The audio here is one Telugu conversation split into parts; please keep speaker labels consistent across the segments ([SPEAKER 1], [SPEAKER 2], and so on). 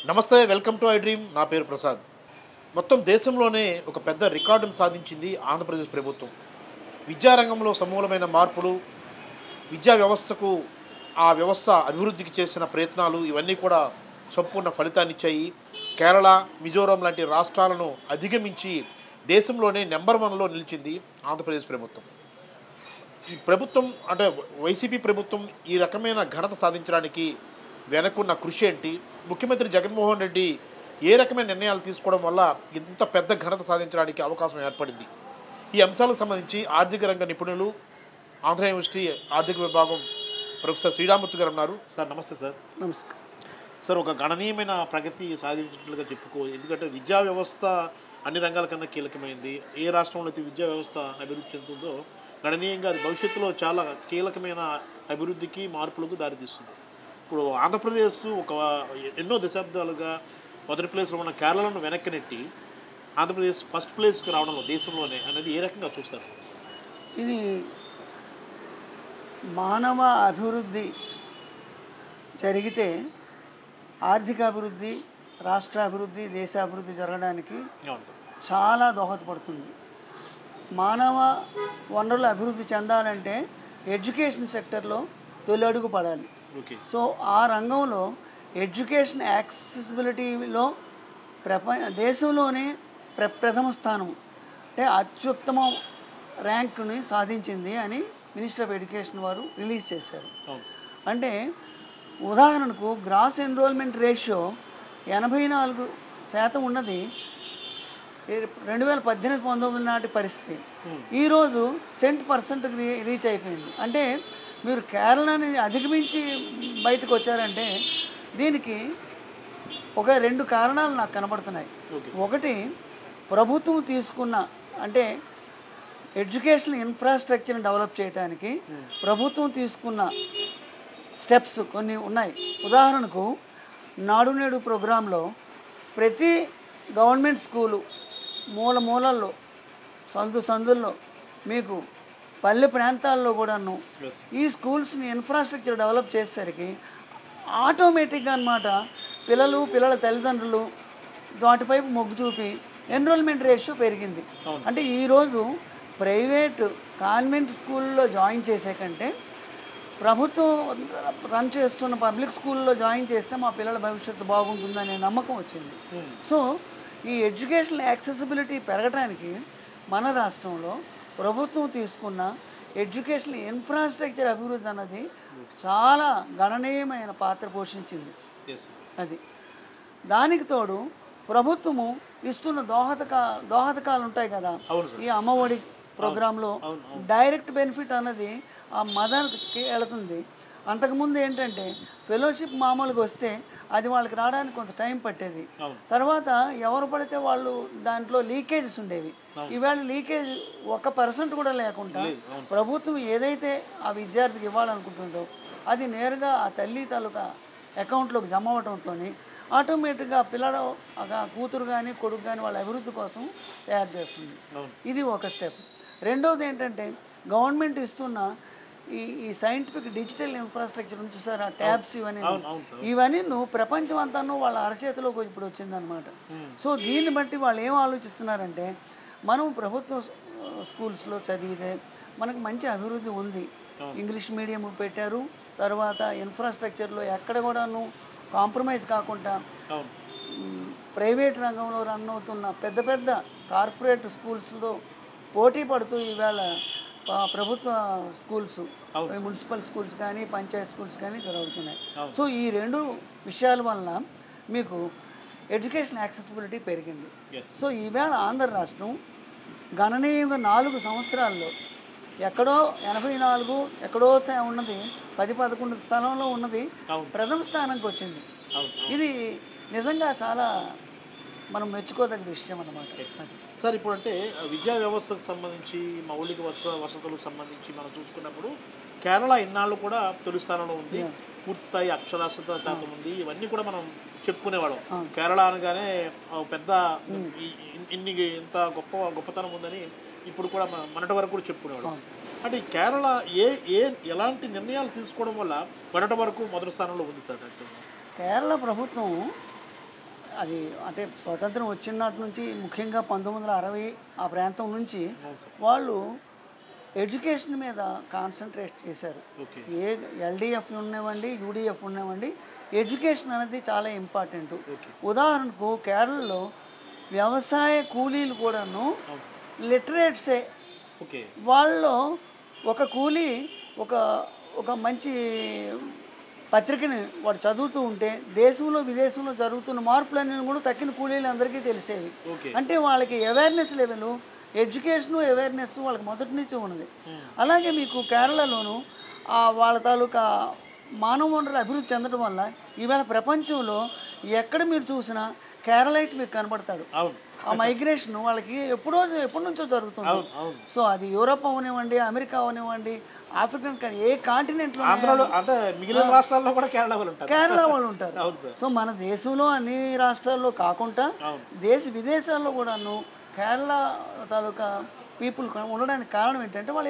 [SPEAKER 1] నమస్తే, వెల్కమ్ టు ఐ డ్రీమ్. నా పేరు ప్రసాద్. మొత్తం దేశంలోనే ఒక పెద్ద రికార్డును సాధించింది ఆంధ్రప్రదేశ్ ప్రభుత్వం. విద్యారంగంలో సమూలమైన మార్పులు, విద్యా వ్యవస్థకు ఆ వ్యవస్థ అభివృద్ధికి చేసిన ప్రయత్నాలు ఇవన్నీ కూడా సంపూర్ణ ఫలితాన్నిచ్చాయి. కేరళ, మిజోరాం లాంటి రాష్ట్రాలను అధిగమించి దేశంలోనే నెంబర్ 1లో నిలిచింది ఆంధ్రప్రదేశ్ ప్రభుత్వం. ఈ ప్రభుత్వం అంటే వైసీపీ ప్రభుత్వం ఈ రకమైన ఘనత సాధించడానికి వెనకున్న కృషి ఏంటి, ముఖ్యమంత్రి జగన్మోహన్ రెడ్డి ఏ రకమైన నిర్ణయాలు తీసుకోవడం వల్ల ఇంత పెద్ద ఘనత సాధించడానికి అవకాశం ఏర్పడింది, ఈ అంశాలకు సంబంధించి ఆర్థిక రంగ నిపుణులు, ఆంధ్ర యూనివర్సిటీ ఆర్థిక విభాగం ప్రొఫెసర్ శ్రీరామూర్తి గారు ఉన్నారు. సార్ నమస్తే. సార్
[SPEAKER 2] నమస్కారం.
[SPEAKER 1] సార్, ఒక గణనీయమైన ప్రగతి సాధించినట్లుగా చెప్పుకో, ఎందుకంటే విద్యా వ్యవస్థ అన్ని రంగాల కన్నా కీలకమైంది. ఏ రాష్ట్రంలో అయితే విద్యా వ్యవస్థ అభివృద్ధి చెందుతుందో గణనీయంగా అది భవిష్యత్తులో చాలా కీలకమైన అభివృద్ధికి, మార్పులకు దారితీస్తుంది. ఇప్పుడు ఆంధ్రప్రదేశ్ ఎన్నో దశాబ్దాలుగా మొదటి ప్లేస్లో ఉన్న కేరళను వెనక్కి నెట్టి ఆంధ్రప్రదేశ్ ఫస్ట్ ప్లేస్కి రావడంలో దేశంలోనే అనేది ఏ రకంగా చూస్తారు సార్?
[SPEAKER 2] ఇది మానవ అభివృద్ధి జరిగితే ఆర్థిక అభివృద్ధి, రాష్ట్ర అభివృద్ధి, దేశాభివృద్ధి జరగడానికి చాలా దోహదపడుతుంది. మానవ వనరుల అభివృద్ధి చెందాలంటే ఎడ్యుకేషన్ సెక్టర్లో తొలి అడుగు పడాలి. సో ఆ రంగంలో ఎడ్యుకేషన్ యాక్సెసిబిలిటీలో దేశంలోనే ప్రథమ స్థానం అంటే అత్యుత్తమ ర్యాంకుని సాధించింది అని మినిస్టర్ ఆఫ్ ఎడ్యుకేషన్ వారు రిలీజ్ చేశారు. అంటే ఉదాహరణకు గ్రాస్ ఎన్రోల్మెంట్ రేషియో 84% ఉన్నది 2018-19 నాటి పరిస్థితి. ఈరోజు 100% రీచ్ అయిపోయింది. అంటే మీరు కేరళని అధిగమించి బయటకు వచ్చారంటే దీనికి ఒక 2 కారణాలు నాకు కనబడుతున్నాయి. ఒకటి, ప్రభుత్వం తీసుకున్న అంటే ఎడ్యుకేషన్ ఇన్ఫ్రాస్ట్రక్చర్ని డెవలప్ చేయడానికి ప్రభుత్వం తీసుకున్న స్టెప్స్ కొన్ని ఉన్నాయి. ఉదాహరణకు నాడు నేడు ప్రోగ్రాంలో ప్రతి గవర్నమెంట్ స్కూలు మూలల్లో, సందుల్లో, మీకు పల్లె ప్రాంతాల్లో కూడాను ఈ స్కూల్స్ని ఇన్ఫ్రాస్ట్రక్చర్ డెవలప్ చేసేసరికి ఆటోమేటిక్గా అన్నమాట పిల్లల తల్లిదండ్రులు వాటిపైపు మొగ్గు చూపి ఎన్రోల్మెంట్ రేషియో పెరిగింది. అంటే ఈరోజు ప్రైవేట్ కాన్వెంట్ స్కూల్లో జాయిన్ చేసే కంటే ప్రభుత్వం రన్ చేస్తున్న పబ్లిక్ స్కూల్లో జాయిన్ చేస్తే మా పిల్లల భవిష్యత్తు బాగుంటుందనే నమ్మకం వచ్చింది. సో ఈ ఎడ్యుకేషన్ యాక్సెసిబిలిటీ పెరగడానికి మన రాష్ట్రంలో ప్రభుత్వం తీసుకున్న ఎడ్యుకేషన్ ఇన్ఫ్రాస్ట్రక్చర్ అభివృద్ధి అన్నది చాలా గణనీయమైన పాత్ర పోషించింది. అది దానికి తోడు ప్రభుత్వము ఇస్తున్న దోహదకాలు ఉంటాయి కదా, ఈ అమ్మఒడి ప్రోగ్రాంలో డైరెక్ట్ బెనిఫిట్ అన్నది ఆ మదర్కి వెళుతుంది. అంతకుముందు ఏంటంటే ఫెలోషిప్ మామూలుగా వస్తే అది వాళ్ళకి రావడానికి కొంత టైం పట్టేది. తర్వాత ఎవరు పడితే వాళ్ళు దాంట్లో లీకేజెస్ ఉండేవి. ఈవేళ లీకేజ్ 1% కూడా లేకుండా ప్రభుత్వం ఏదైతే ఆ విద్యార్థికి ఇవ్వాలనుకుంటుందో అది నేరుగా ఆ తల్లి తాలూకా అకౌంట్లోకి జమ అవడంతో ఆటోమేటిక్గా పిల్లడు కూతురు కానీ కొడుకు కానీ వాళ్ళ అభివృద్ధి కోసం తయారు చేస్తుంది. ఇది ఒక స్టెప్. రెండవది ఏంటంటే గవర్నమెంట్ ఇస్తున్న ఈ సైంటిఫిక్ డిజిటల్ ఇన్ఫ్రాస్ట్రక్చర్ నుంచి చూసారు ఆ ట్యాబ్స్ ఇవన్నీ ప్రపంచం అంతా వాళ్ళ అరచేతిలోకి ఇప్పుడు వచ్చిందనమాట. సో దీన్ని బట్టి వాళ్ళు ఏం ఆలోచిస్తున్నారంటే మనం ప్రభుత్వ స్కూల్స్లో చదివితే మనకు మంచి అభివృద్ధి ఉంది, ఇంగ్లీష్ మీడియం పెట్టారు, తర్వాత ఇన్ఫ్రాస్ట్రక్చర్లో ఎక్కడ కూడాను కాంప్రమైజ్ కాకుండా ప్రైవేట్ రంగంలో రన్ అవుతున్న పెద్ద కార్పొరేట్ స్కూల్స్లో పోటీ పడుతూ ఈవేళ ప్రభుత్వ స్కూల్స్, మున్సిపల్ స్కూల్స్ కానీ పంచాయత్ స్కూల్స్ కానీ జరుగుతున్నాయి. సో ఈ 2 విషయాల వలన మీకు ఎడ్యుకేషన్ యాక్సెసిబిలిటీ పెరిగింది. సో ఈవేళ ఆంధ్ర రాష్ట్రం గణనీయంగా 4 సంవత్సరాల్లో ఎక్కడో 84 ఎక్కడో ఉన్నది 10-11 స్థలంలో ఉన్నది ప్రథమ స్థానానికి వచ్చింది. ఇది నిజంగా చాలా మనం మెచ్చుకోదగ్గ విషయం అన్నమాట.
[SPEAKER 1] సార్, ఇప్పుడు అంటే విద్యా వ్యవస్థకు సంబంధించి మౌలిక వసతులకు సంబంధించి మనం చూసుకున్నప్పుడు కేరళ ఇన్నాళ్ళు కూడా తొలి స్థానంలో ఉంది, పూర్తి స్థాయి అక్షరాస్యత శాతం ఉంది, ఇవన్నీ కూడా మనం చెప్పుకునేవాళ్ళం. కేరళ అనగానే పెద్ద ఇంత గొప్పతనం ఉందని ఇప్పుడు కూడా మొన్నటి వరకు కూడా చెప్పుకునేవాడు.
[SPEAKER 2] అవును.
[SPEAKER 1] అంటే ఈ కేరళ ఏ ఏ ఎలాంటి నిర్ణయాలు తీసుకోవడం వల్ల మొన్నటి వరకు మొదటి స్థానంలో ఉంది సార్ యాక్చువల్గా?
[SPEAKER 2] కేరళ ప్రభుత్వం అది అంటే స్వతంత్రం వచ్చినటి నుంచి ముఖ్యంగా 1960 ఆ ప్రాంతం నుంచి
[SPEAKER 1] అవును సార్.
[SPEAKER 2] వాళ్ళు ఎడ్యుకేషన్ మీద కాన్సన్ట్రేట్ చేశారు.
[SPEAKER 1] ఓకే.
[SPEAKER 2] ఏ ఎల్డిఎఫ్ ఉన్నవండి, యూడిఎఫ్ ఉన్నవండి, ఎడ్యుకేషన్ అనేది చాలా ఇంపార్టెంట్.
[SPEAKER 1] ఓకే.
[SPEAKER 2] ఉదాహరణకు కేరళలో వ్యవసాయ కూలీలు కూడాను
[SPEAKER 1] అవును.
[SPEAKER 2] లిటరేట్సే.
[SPEAKER 1] ఓకే.
[SPEAKER 2] వాళ్ళలో ఒక కూలీ ఒక ఒక మంచి పత్రికని వాడు చదువుతూ ఉంటే దేశంలో విదేశంలో జరుగుతున్న మార్పులన్నీ కూడా తక్కిన కూలీలు అందరికీ తెలిసేవి.
[SPEAKER 1] ఓకే.
[SPEAKER 2] అంటే వాళ్ళకి అవేర్నెస్ లెవెల్, ఎడ్యుకేషను అవేర్నెస్ వాళ్ళకి మొదటి నుంచి ఉన్నది. అలాగే మీకు కేరళలోను వాళ్ళ తాలూకా మానవ వనరుల అభివృద్ధి చెందడం వల్ల ఈవేళ ప్రపంచంలో ఎక్కడ మీరు చూసినా కేరళైట్ మీకు కనబడతాడు.
[SPEAKER 1] అవును.
[SPEAKER 2] ఆ మైగ్రేషన్ వాళ్ళకి ఎప్పటి నుంచో జరుగుతుంది.
[SPEAKER 1] అవును. అవును.
[SPEAKER 2] సో అది యూరోప్ అవనివ్వండి, అమెరికా అవనివ్వండి, ఆఫ్రికన్ ఏ కాంటినెంట్లో
[SPEAKER 1] ఆంధ్రాలో అంటే మిగిలిన రాష్ట్రాల్లో కూడా కేరళ వాళ్ళు ఉంటారు.
[SPEAKER 2] కేరళ వాళ్ళు ఉంటారు.
[SPEAKER 1] అవును సార్.
[SPEAKER 2] సో మన దేశంలో అన్ని రాష్ట్రాల్లో కాకుండా
[SPEAKER 1] అవును.
[SPEAKER 2] దేశ విదేశాల్లో కూడాను కేరళ తాలూకా పీపుల్ ఉండడానికి కారణం ఏంటంటే వాళ్ళ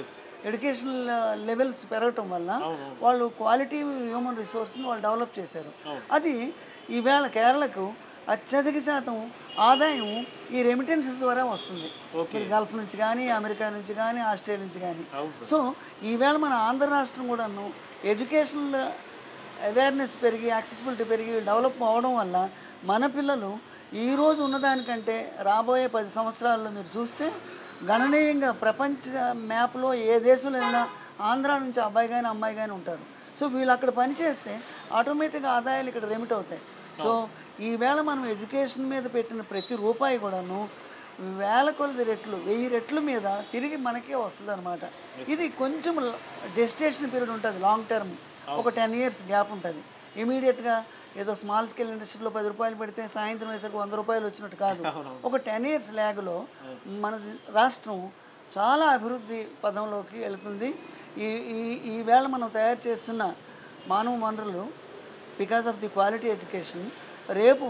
[SPEAKER 1] ఎస్.
[SPEAKER 2] ఎడ్యుకేషనల్ లెవెల్స్ పెరగటం వల్ల
[SPEAKER 1] అవును.
[SPEAKER 2] వాళ్ళు క్వాలిటీ హ్యూమన్ రిసోర్స్ని వాళ్ళు డెవలప్ చేశారు.
[SPEAKER 1] అవును.
[SPEAKER 2] అది ఈవేళ కేరళకు అత్యధిక శాతం ఆదాయం ఈ రెమిటెన్సెస్ ద్వారా వస్తుంది.
[SPEAKER 1] ఓకే.
[SPEAKER 2] మీరు గల్ఫ్ నుంచి కానీ, అమెరికా నుంచి కానీ, ఆస్ట్రేలియా నుంచి కానీ.
[SPEAKER 1] అవును సార్.
[SPEAKER 2] సో ఈవేళ మన ఆంధ్ర రాష్ట్రం కూడాను ఎడ్యుకేషనల్ అవేర్నెస్ పెరిగి, యాక్సెసిబిలిటీ పెరిగి డెవలప్ అవ్వడం వల్ల మన పిల్లలు ఈరోజు ఉన్నదానికంటే రాబోయే 10 సంవత్సరాల్లో మీరు చూస్తే గణనీయంగా ప్రపంచ మ్యాప్లో ఏ దేశంలో వెళ్ళినా ఆంధ్ర నుంచి అబ్బాయి కానీ అమ్మాయి కానీ ఉంటారు. సో వీళ్ళు అక్కడ పనిచేస్తే ఆటోమేటిక్గా ఆదాయాలు ఇక్కడ రెమిట్ అవుతాయి. సో ఈవేళ మనం ఎడ్యుకేషన్ మీద పెట్టిన ప్రతి రూపాయి కూడాను వేల కొలది రెట్లు, 1000 రెట్ల మీద తిరిగి మనకే వస్తుంది అనమాట. ఇది కొంచెం జెస్టేషన్ పీరియడ్ ఉంటుంది, లాంగ్ టర్మ్. ఒక 10 years గ్యాప్ ఉంటుంది. ఇమీడియట్గా ఏదో స్మాల్ స్కేల్ ఇండస్ట్రీలో 10 రూపాయలు పెడితే సాయంత్రం వేసరికి 100 రూపాయలు వచ్చినట్టు కాదు. ఒక 10 years ల్యాగ్లో మన రాష్ట్రం చాలా అభివృద్ధి పదంలోకి వెళుతుంది. ఈవేళ మనం తయారు చేస్తున్న మానవ వనరులు because of the quality education రేపు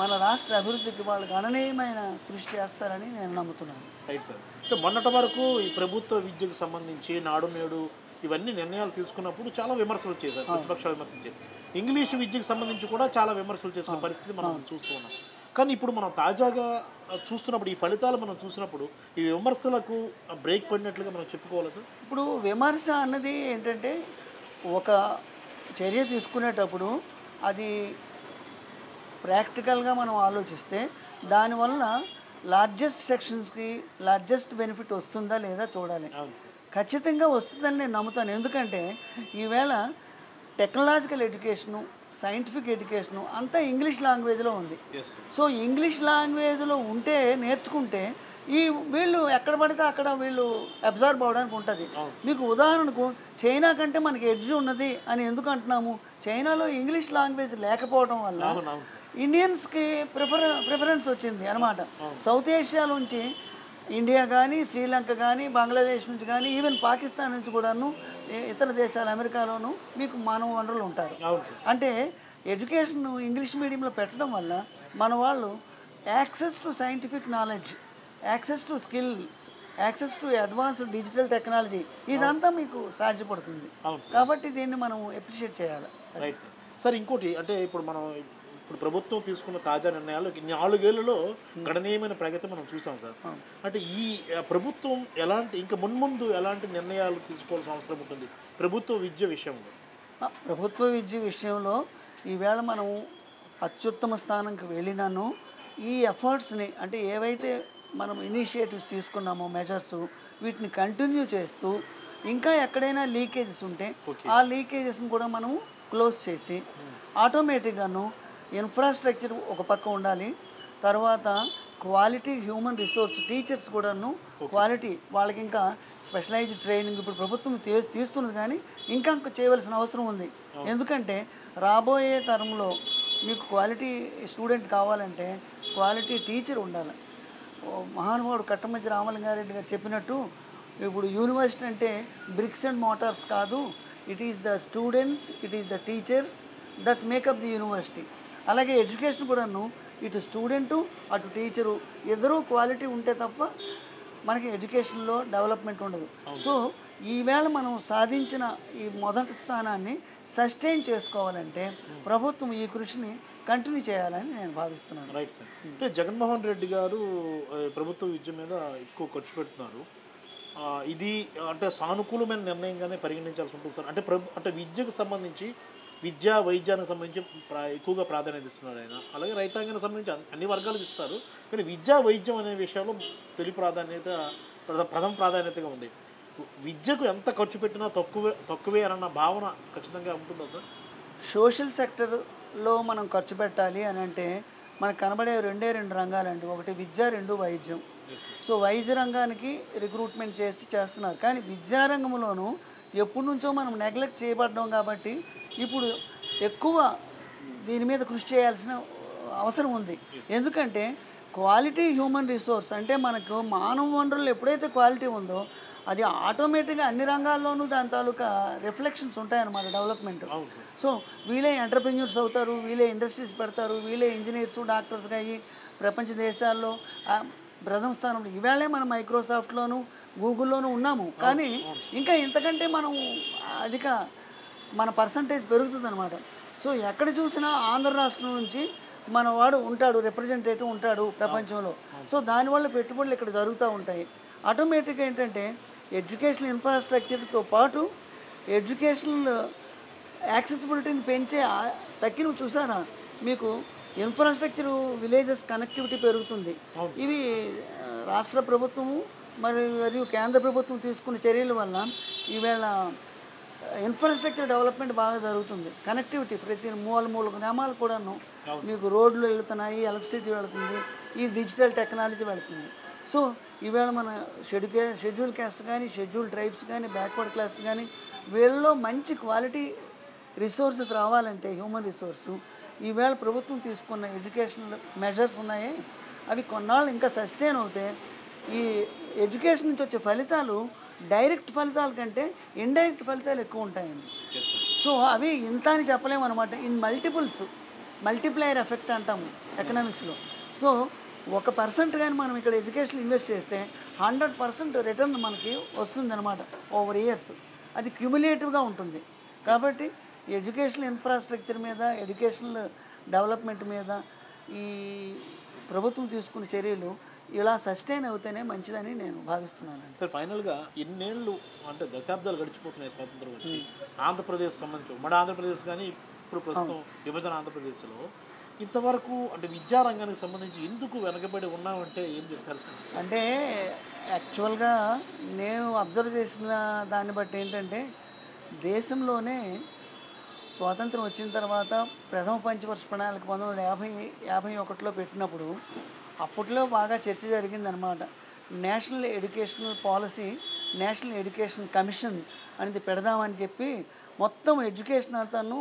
[SPEAKER 2] మన రాష్ట్ర అభివృద్ధికి వాళ్ళు గణనీయమైన కృషి చేస్తారని నేను నమ్ముతున్నాను.
[SPEAKER 1] Right sir. అంటే మొన్నటి వరకు ఈ ప్రభుత్వ విద్యకు సంబంధించి నాడు నేడు ఇవన్నీ నిర్ణయాలు తీసుకున్నప్పుడు చాలా విమర్శలు చేశారు, ప్రతిపక్షాలు విమర్శించారు. ఇంగ్లీష్ విద్యకు సంబంధించి కూడా చాలా విమర్శలు చేసిన పరిస్థితి మనం చూస్తూ ఉన్నాం. కానీ ఇప్పుడు మనం తాజాగా చూస్తున్నప్పుడు ఈ ఫలితాలు మనం చూసినప్పుడు ఈ విమర్శలకు బ్రేక్ పడినట్లుగా మనం చెప్పుకోవాలి సార్.
[SPEAKER 2] ఇప్పుడు విమర్శ అన్నది ఏంటంటే ఒక చర్య తీసుకునేటప్పుడు అది ప్రాక్టికల్గా మనం ఆలోచిస్తే దానివల్ల లార్జెస్ట్ సెక్షన్స్కి లార్జెస్ట్ బెనిఫిట్ వస్తుందా లేదా చూడాలి. ఖచ్చితంగా వస్తుందని నేను నమ్ముతాను. ఎందుకంటే ఈవేళ టెక్నాలజికల్ ఎడ్యుకేషను, సైంటిఫిక్ ఎడ్యుకేషను అంతా ఇంగ్లీష్ లాంగ్వేజ్లో ఉంది. సో ఇంగ్లీష్ లాంగ్వేజ్లో ఉంటే నేర్చుకుంటే వీళ్ళు ఎక్కడ పడితే అక్కడ వీళ్ళు అబ్జర్వ్ అవ్వడానికి ఉంటుంది. మీకు ఉదాహరణకు చైనా కంటే మనకి ఎడ్జ్ ఉన్నది అని ఎందుకు అంటున్నాము? చైనాలో ఇంగ్లీష్ లాంగ్వేజ్ లేకపోవడం వల్ల ఇండియన్స్కి ప్రిఫరెన్స్ వచ్చింది అనమాట. సౌత్ ఏషియాలోంచి ఇండియా కానీ, శ్రీలంక కానీ, బంగ్లాదేశ్ నుంచి కానీ, ఈవెన్ పాకిస్తాన్ నుంచి కూడాను, ఇతర దేశాలు అమెరికాలోనూ మీకు మానవ వనరులు ఉంటారు. అంటే ఎడ్యుకేషన్ ఇంగ్లీష్ మీడియంలో పెట్టడం వల్ల మన వాళ్ళు access to scientific knowledge, access to skills, access to advanced digital technology ఇదంతా మీకు సాధ్యపడుతుంది. కాబట్టి దీన్ని మనం అప్రిషియేట్ చేయాలి.
[SPEAKER 1] Right sir. ఇంకోటి అంటే ఇప్పుడు ప్రభుత్వం తీసుకున్న తాజా నిర్ణయాలు 4 ఏళ్లలో గణనీయమైన ప్రగతి మనం చూసాం సార్. అంటే ఈ ప్రభుత్వం ఇంకా మున్ముందు ఎలాంటి నిర్ణయాలు తీసుకోవాల్సిన అవసరం ఉంటుంది ప్రభుత్వ విద్య విషయంలో?
[SPEAKER 2] ప్రభుత్వ విద్య విషయంలో ఈవేళ మనం అత్యుత్తమ స్థానంకి వెళ్ళినాను. ఈ ఎఫర్ట్స్ని అంటే ఏవైతే మనం ఇనిషియేటివ్స్ తీసుకున్నామో మెజర్స్ వీటిని కంటిన్యూ చేస్తూ ఇంకా ఎక్కడైనా లీకేజెస్ ఉంటే ఆ లీకేజెస్ని కూడా మనము క్లోజ్ చేసి ఆటోమేటిక్గాను ఇన్ఫ్రాస్ట్రక్చర్ ఒక పక్క ఉండాలి. తర్వాత క్వాలిటీ హ్యూమన్ రిసోర్స్ టీచర్స్ కూడాను క్వాలిటీ వాళ్ళకి ఇంకా స్పెషలైజ్డ్ ట్రైనింగ్ ఇప్పుడు ప్రభుత్వం తీస్తున్నది కానీ ఇంకా చేయవలసిన అవసరం ఉంది. ఎందుకంటే రాబోయే తరంలో మీకు క్వాలిటీ స్టూడెంట్ కావాలంటే క్వాలిటీ టీచర్ ఉండాలి. మహానుభావుడు కట్టమంచి రామలింగారెడ్డి గారు చెప్పినట్టు ఇప్పుడు యూనివర్సిటీ అంటే బ్రిక్స్ అండ్ మోటార్స్ కాదు, it is the students, it is the teachers that makeup the university. అలాగే ఎడ్యుకేషన్ కూడాను ఇటు స్టూడెంటు అటు టీచరు ఇద్దరూ క్వాలిటీ ఉంటే తప్ప మనకి ఎడ్యుకేషన్లో డెవలప్మెంట్ ఉండదు. సో ఈవేళ మనం సాధించిన ఈ మొదటి స్థానాన్ని సస్టైన్ చేసుకోవాలంటే ప్రభుత్వం ఈ కృషిని కంటిన్యూ చేయాలని నేను భావిస్తున్నాను.
[SPEAKER 1] Right sir. అంటే జగన్మోహన్ రెడ్డి గారు ప్రభుత్వ విద్య మీద ఎక్కువ ఖర్చు పెడుతున్నారు. ఇది అంటే సానుకూలమైన నిర్ణయంగానే పరిగణించాల్సి ఉంటుంది సార్. అంటే విద్యకు సంబంధించి వైద్యానికి సంబంధించి ఎక్కువగా ప్రాధాన్యత ఇస్తున్నారు ఆయన. అలాగే రైతాంగానికి సంబంధించి అన్ని వర్గాలకు ఇస్తారు. కానీ వైద్యం అనే విషయంలో ప్రథమ ప్రాధాన్యతగా ఉంది. విద్యకు ఎంత ఖర్చు పెట్టినా తక్కువే అన్న భావన ఖచ్చితంగా ఉంటుందా సార్?
[SPEAKER 2] సోషల్ సెక్టర్లో మనం ఖర్చు పెట్టాలి అని అంటే మనకు కనబడే రెండు రంగాలండి. ఒకటి విద్య, రెండు వైద్యం. సో వైద్య రంగానికి రిక్రూట్మెంట్ చేస్తున్నారు. కానీ విద్యారంగంలోనూ ఎప్పటి నుంచో మనం నెగ్లెక్ట్ చేయబడ్డాం కాబట్టి ఇప్పుడు ఎక్కువ దీని మీద కృషి చేయాల్సిన అవసరం ఉంది. ఎందుకంటే క్వాలిటీ హ్యూమన్ రిసోర్స్ అంటే మనకు మానవ వనరులు ఎప్పుడైతే క్వాలిటీ ఉందో అది ఆటోమేటిక్గా అన్ని రంగాల్లోనూ దాని తాలూకా రిఫ్లెక్షన్స్ ఉంటాయన్నమాట డెవలప్మెంట్. సో వీళ్ళే ఎంటర్ప్రెన్యూర్స్ అవుతారు, వీళ్ళే ఇండస్ట్రీస్ పెడతారు, వీళ్ళే ఇంజనీర్స్ డాక్టర్స్గా అయ్యి ప్రపంచ దేశాల్లో ప్రథమ స్థానంలో ఈవేళే మనం మైక్రోసాఫ్ట్లోను గూగుల్లోనూ ఉన్నాము. కానీ ఇంకా ఇంతకంటే మనం మన పర్సంటేజ్ పెరుగుతుందన్నమాట. సో ఎక్కడ చూసినా ఆంధ్ర రాష్ట్రం నుంచి మన వాడు ఉంటాడు, రిప్రజెంటేటివ్ ఉంటాడు ప్రపంచంలో. సో దానివల్ల పెట్టుబడులు ఇక్కడ జరుగుతూ ఉంటాయి. ఆటోమేటిక్గా ఏంటంటే ఎడ్యుకేషనల్ ఇన్ఫ్రాస్ట్రక్చర్తో పాటు ఎడ్యుకేషనల్ యాక్సెసిబిలిటీని పెంచే తగ్గినవి చూసారా మీకు ఇన్ఫ్రాస్ట్రక్చర్ విలేజెస్ కనెక్టివిటీ పెరుగుతుంది. ఇవి రాష్ట్ర ప్రభుత్వము మరియు కేంద్ర ప్రభుత్వం తీసుకున్న చర్యల వల్ల ఈవేళ ఇన్ఫ్రాస్ట్రక్చర్ డెవలప్మెంట్ బాగా జరుగుతుంది. కనెక్టివిటీ ప్రతి మూల గ్రామాలు కూడాను మీకు రోడ్లు వెళుతున్నాయి, ఎలక్ట్రిసిటీ వెళుతుంది, ఈ డిజిటల్ టెక్నాలజీ వెళుతుంది. సో ఈవేళ మన షెడ్యూల్ క్యాస్ట్ కానీ, షెడ్యూల్ ట్రైబ్స్ కానీ, బ్యాక్వర్డ్ క్లాస్ కానీ వీళ్ళలో మంచి క్వాలిటీ రిసోర్సెస్ రావాలంటే హ్యూమన్ రిసోర్సు ఈవేళ ప్రభుత్వం తీసుకున్న ఎడ్యుకేషనల్ మెజర్స్ ఉన్నాయే అవి కొన్నాళ్ళు ఇంకా సస్టైన్ అవుతే ఈ ఎడ్యుకేషన్ నుంచి వచ్చే ఫలితాలు డైరెక్ట్ ఫలితాల కంటే ఇండైరెక్ట్ ఫలితాలు ఎక్కువ ఉంటాయండి. సో అవి ఇంత అని చెప్పలేము అనమాట. ఇన్ మల్టిప్లైయర్ ఎఫెక్ట్ అంటాము ఎకనామిక్స్లో. సో 1% కానీ మనం ఇక్కడ ఎడ్యుకేషన్ ఇన్వెస్ట్ చేస్తే 100% రిటర్న్ మనకి వస్తుందన్నమాట ఓవర్ ఇయర్స్. అది క్యుములేటివ్గా ఉంటుంది. కాబట్టి ఎడ్యుకేషనల్ ఇన్ఫ్రాస్ట్రక్చర్ మీద, ఎడ్యుకేషనల్ డెవలప్మెంట్ మీద ఈ ప్రభుత్వం తీసుకున్న చర్యలు ఇలా సస్టైన్ అవుతేనే మంచిదని నేను భావిస్తున్నాను.
[SPEAKER 1] సార్ ఫైనల్గా ఇన్నేళ్ళు అంటే దశాబ్దాలు గడిచిపోతున్నాయి స్వాతంత్రం వచ్చి. ఆంధ్రప్రదేశ్ సంబంధించి ఉమ్మడి ఆంధ్రప్రదేశ్ కానీ ఇప్పుడు ప్రస్తుతం విభజన ఆంధ్రప్రదేశ్లో ఇంతవరకు అంటే విద్యారంగానికి సంబంధించి ఎందుకు వెనకబడి ఉన్నామంటే ఏం చెప్తారు సార్?
[SPEAKER 2] అంటే యాక్చువల్గా నేను అబ్జర్వ్ చేసిన దాన్ని బట్టి ఏంటంటే దేశంలోనే స్వాతంత్రం వచ్చిన తర్వాత ప్రథమ పంచవర్ష ప్రణాళిక 1951లో పెట్టినప్పుడు అప్పట్లో బాగా చర్చ జరిగిందనమాట. National educational policy, national education commission అనేది పెడదామని చెప్పి మొత్తం ఎడ్యుకేషన్ అంతాను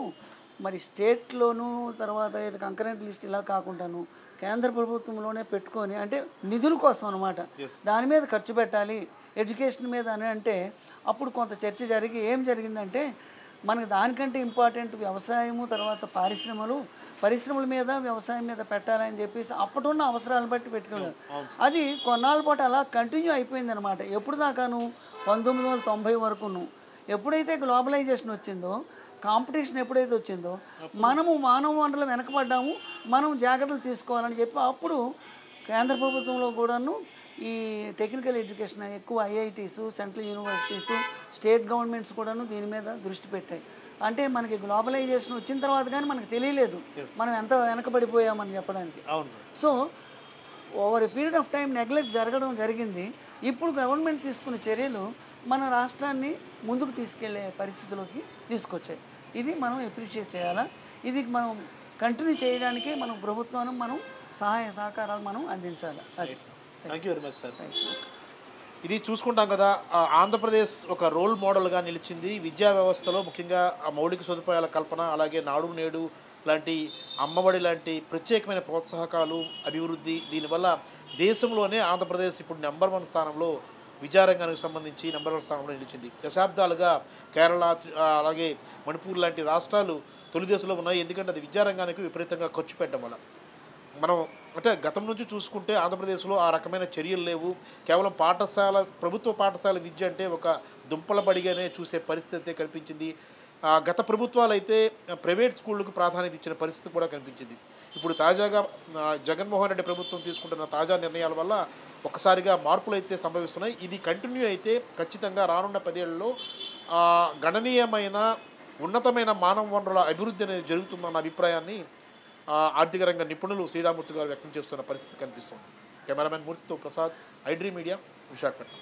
[SPEAKER 2] మరి స్టేట్లోనూ తర్వాత కంకరెంట్ లిస్ట్ ఇలా కాకుండాను కేంద్ర ప్రభుత్వంలోనే పెట్టుకొని అంటే నిధుల కోసం అనమాట దాని మీద ఖర్చు పెట్టాలి ఎడ్యుకేషన్ మీద అని అంటే అప్పుడు కొంత చర్చ జరిగి ఏం జరిగిందంటే మనకు దానికంటే ఇంపార్టెంట్ వ్యవసాయము తర్వాత పరిశ్రమల మీద వ్యవసాయం మీద పెట్టాలని చెప్పేసి అప్పుడున్న అవసరాలను బట్టి పెట్టుకున్నారు. అది కొన్నాళ్ళ పాటు అలా కంటిన్యూ అయిపోయింది అనమాట. ఎప్పుడు దాకాను 1990 వరకును. ఎప్పుడైతే గ్లోబలైజేషన్ వచ్చిందో, కాంపిటీషన్ ఎప్పుడైతే వచ్చిందో మనము మానవ వనరులు వెనకబడ్డాము, మనం జాగ్రత్తలు తీసుకోవాలని చెప్పి అప్పుడు కేంద్ర ప్రభుత్వంలో కూడాను ఈ టెక్నికల్ ఎడ్యుకేషన్ ఎక్కువ ఐఐటీసు, సెంట్రల్ యూనివర్సిటీసు, స్టేట్ గవర్నమెంట్స్ కూడాను దీని మీద దృష్టి పెట్టాయి. అంటే మనకి గ్లోబలైజేషన్ వచ్చిన తర్వాత కానీ మనకు తెలియలేదు మనం ఎంత వెనకబడిపోయామని చెప్పడానికి. So over a period of time neglect జరగడం జరిగింది. ఇప్పుడు గవర్నమెంట్ తీసుకున్న చర్యలు మన రాష్ట్రాన్ని ముందుకు తీసుకెళ్లే పరిస్థితిలోకి తీసుకొచ్చాయి. ఇది మనం అప్రిషియేట్ చేయాలా. ఇది మనం కంటిన్యూ చేయడానికి మనం ప్రభుత్వాన్ని మనం సహాయ సహకారాలు మనం అందించాలి. అది
[SPEAKER 1] thank you very much sir. ఇది చూసుకుంటాం కదా, ఆంధ్రప్రదేశ్ ఒక రోల్ మోడల్గా నిలిచింది విద్యా వ్యవస్థలో, ముఖ్యంగా మౌలిక సదుపాయాల కల్పన, అలాగే నాడు నేడు లాంటి అమ్మఒడి లాంటి ప్రత్యేకమైన ప్రోత్సాహకాలు, అభివృద్ధి. దీనివల్ల దేశంలోనే ఆంధ్రప్రదేశ్ ఇప్పుడు నెంబర్ 1 స్థానంలో విద్యారంగానికి సంబంధించి నెంబర్ 1 స్థానంలో నిలిచింది. దశాబ్దాలుగా కేరళ అలాగే మణిపూర్ లాంటి రాష్ట్రాలు తొలి దశలో ఉన్నాయి. ఎందుకంటే అది విద్యారంగానికి విపరీతంగా ఖర్చు పెట్టడం వల్ల. మనం అంటే గతం నుంచి చూసుకుంటే ఆంధ్రప్రదేశ్లో ఆ రకమైన చర్యలు లేవు. కేవలం ప్రభుత్వ పాఠశాల విద్య అంటే ఒక దుంపల బడిగానే చూసే పరిస్థితి కనిపించింది. గత ప్రభుత్వాలైతే ప్రైవేట్ స్కూళ్ళకు ప్రాధాన్యత ఇచ్చిన పరిస్థితి కూడా కనిపించింది. ఇప్పుడు తాజాగా జగన్మోహన్ రెడ్డి ప్రభుత్వం తీసుకుంటున్న తాజా నిర్ణయాల వల్ల ఒక్కసారిగా మార్పులైతే సంభవిస్తున్నాయి. ఇది కంటిన్యూ అయితే ఖచ్చితంగా రానున్న 10 ఏళ్లలో గణనీయమైన ఉన్నతమైన మానవ వనరుల అభివృద్ధి అనేది జరుగుతుందన్న అభిప్రాయాన్ని ఆర్థిక రంగ నిపుణులు శ్రీరామూర్తి గారు వ్యక్తం చేస్తున్న పరిస్థితి కనిపిస్తుంది. కెమెరామెన్ మూర్తితో Prasad, I Dream Media, Visakhapatnam.